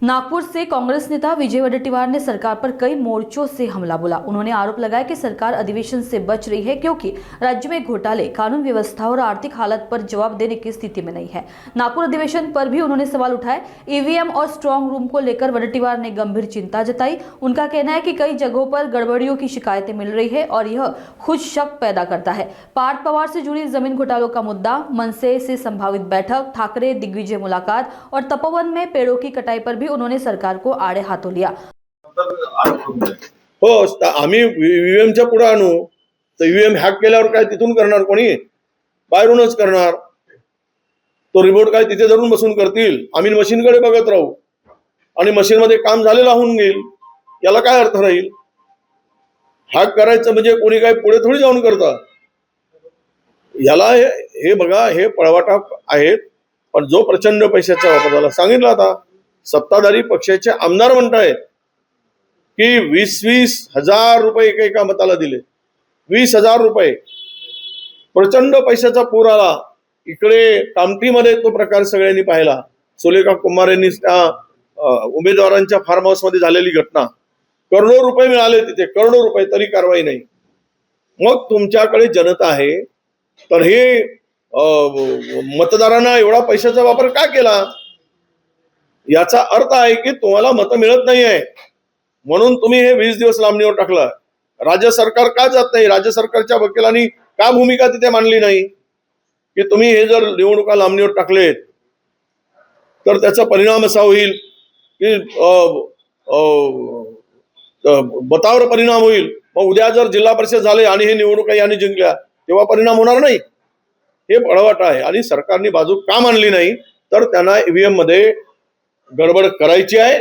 नागपुर से कांग्रेस नेता विजय वडेट्टीवार ने सरकार पर कई मोर्चों से हमला बोला। उन्होंने आरोप लगाया कि सरकार अधिवेशन से बच रही है क्योंकि राज्य में घोटाले, कानून व्यवस्था और आर्थिक हालत पर जवाब देने की स्थिति में नहीं है। नागपुर अधिवेशन पर भी उन्होंने सवाल उठाए। ईवीएम और स्ट्रांग रूम को लेकर वडेट्टीवार ने गंभीर चिंता जताई। उनका कहना है कि कई जगहों पर गड़बड़ियों की शिकायतें मिल रही है और यह खुद शक पैदा करता है। पार्थ पवार से जुड़ी जमीन घोटालों का मुद्दा, मनसे से संभावित बैठक, ठाकरे दिग्विजय मुलाकात और तपोवन में पेड़ों की कटाई पर भी उन्होंने सरकार को आड़े हाथों लिया। हो, आम्ही ईव्हीएमच्या पुढे आणू तर ईव्हीएम हॅक केल्यावर काय तिथून करणार कोणी? बाहेरूनच करणार। तो रिमोट काय तिथे धरून बसून करतील, आम्ही मशीनकडे बघत राहू आणि मशीन मध्ये काम झालेलं होऊन गेल, याला काय अर्थ राहील? हॅक करायचं म्हणजे कोणी काय पुढे थोडी जाऊन करतं। याला हे बघा, हे पळवाटा आहेत, पण जो प्रचंड पैशाचा वापर झाला सांगितलं। आता सत्ताधारी पक्षाचे आमदार म्हणतायत की 20-20 हजार रुपये एका मताला दिले। 20,000 रुपये प्रचंड पैशाचा पूर आला। इकडे कामठीमध्ये तो प्रकार सगळ्यांनी पाहिला। सुलेखा कुमार यांनी त्या उमेदवारांच्या फार्म हाऊस मध्ये झालेली घटना, करोडो रुपये मिळाले तिथे, करोडो रुपये, तरी कारवाई नाही। मग तुमच्याकडे जनता आहे तर हे मतदारांना एवढा पैशाचा वापर का केला? याचा अर्थ आहे की तुम्हाला मतं मिळत नाहीये, म्हणून तुम्ही हे 20 दिवस लांबणीवर टाकलं। राज्य सरकार का जात नाही? राज्य सरकारच्या वकिलांनी का भूमिका तिथे मांडली नाही की तुम्ही हे जर निवडणुका लांबणीवर टाकलेत तर त्याचा परिणाम असा होईल की मतावर परिणाम होईल। मग उद्या जर जिल्हा परिषद झाले आणि हे निवडणुका यांनी जिंकल्या तेव्हा परिणाम होणार नाही। हे पळवाटा आहे आणि सरकारने बाजू का मांडली नाही? तर त्यांना ईव्हीएम मध्ये गडबड करायची आहे,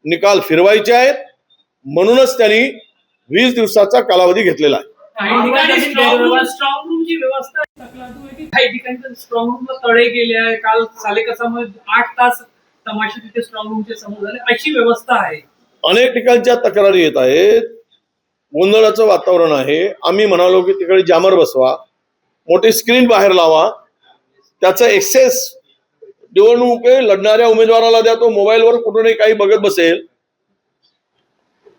निकाल फिरवायचे आहेत, म्हणूनच त्यांनी 20 दिवसाचा कालावधी घेतलेला आहे। स्ट्रॉंग रूमची व्यवस्था काही ठिकाणी स्ट्रॉंग रूमला तडे गेले आहे। काल सालेकसामध्ये 8 तास तमाशे तिथे स्ट्रॉंग रूमचे समोर झाले, अशी व्यवस्था आहे। अनेक ठिकाणच्या तक्रारी येत आहेत, गोंधळाचं वातावरण आहे। आम्ही म्हणालो की तिकडे जॅमर बसवा, मोठी स्क्रीन बाहेर लावा, त्याचा एक्सेस निवडणूक लढणाऱ्या उमेदवाराला द्या, तो मोबाईलवर कुठूनही काही बघत बसेल।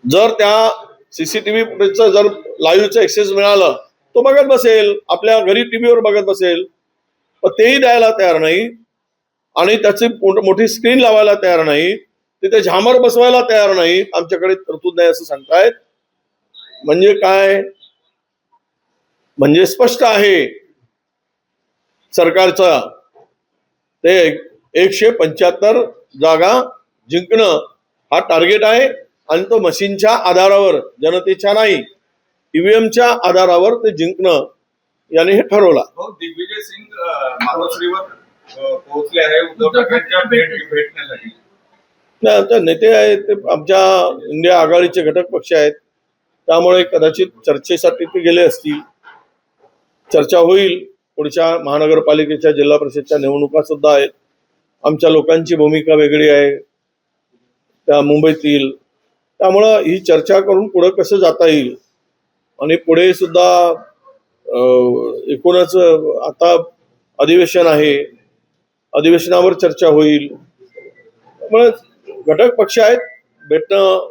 जर त्या सीसीटीव्ही फुटेजचा जर लाईव्हचा एक्सेस मिळाला तो बघत बसेल, आपल्या घरी टीव्हीवर बघत बसेल, पण तेही द्यायला तयार नाही आणि त्याची मोठी स्क्रीन लावायला तयार नाही, तिथे झामर बसवायला तयार नाही, आमच्याकडे तरतूद नाही असं सांगतायत। म्हणजे काय? म्हणजे स्पष्ट आहे सरकारचा ते 175 जागा जिंकणं हा टार्गेट आहे आणि तो मशीनच्या आधारावर, जनतेच्या नाही, ईव्हीएमच्या आधारावर ते जिंकणं याने हे ठरवलं। दिग्विजय सिंग मातोश्रीवर पोहोचले आहे उद्धव ठाकरेंच्या भेटण्यासाठी। आता नेते आहेत, ते आमच्या इंडिया आघाडीचे घटक पक्ष आहेत, त्यामुळे कदाचित चर्चेसाठी ते गेले असतील। चर्चा होईल। पुढच्या महानगरपालिकेच्या, जिल्हा परिषदच्या निवडणुका सुद्धा आहेत। आमच्या लोकांची भूमिका वेगळी आहे त्या मुंबईतील, त्यामुळं ही चर्चा करून पुढे कसं जाता येईल आणि पुढे सुद्धा एकूणच आता अधिवेशन आहे, अधिवेशनावर चर्चा होईल। त्यामुळे घटक पक्ष आहेत, भेटणं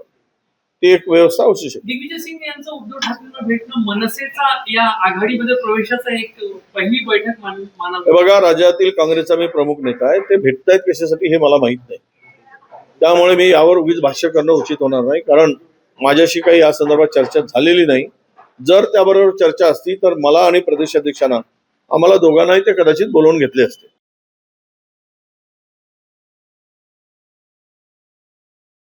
ती एक व्यवस्था असू शकते। दिग्विजय सिंग यांचं उद्धव ठाकरेंना भेटणं मनसेचा या आघाडीमध्ये प्रवेशाचा एक पहिली बैठक मानावी। बघा, राज्यातील काँग्रेसचा मी प्रमुख नेता आहे, ते भेटतायत कशासाठी हे मला माहित नाही, त्यामुळे मी यावर उगीच भाष्य करणं उचित होणार नाही, कारण माझ्याशी काही या संदर्भात चर्चा झालेली नाही। जर त्याबरोबर चर्चा असती तर मला आणि प्रदेशाध्यक्षांना, आम्हाला दोघांनाही ते कदाचित बोलवून घेतले असते।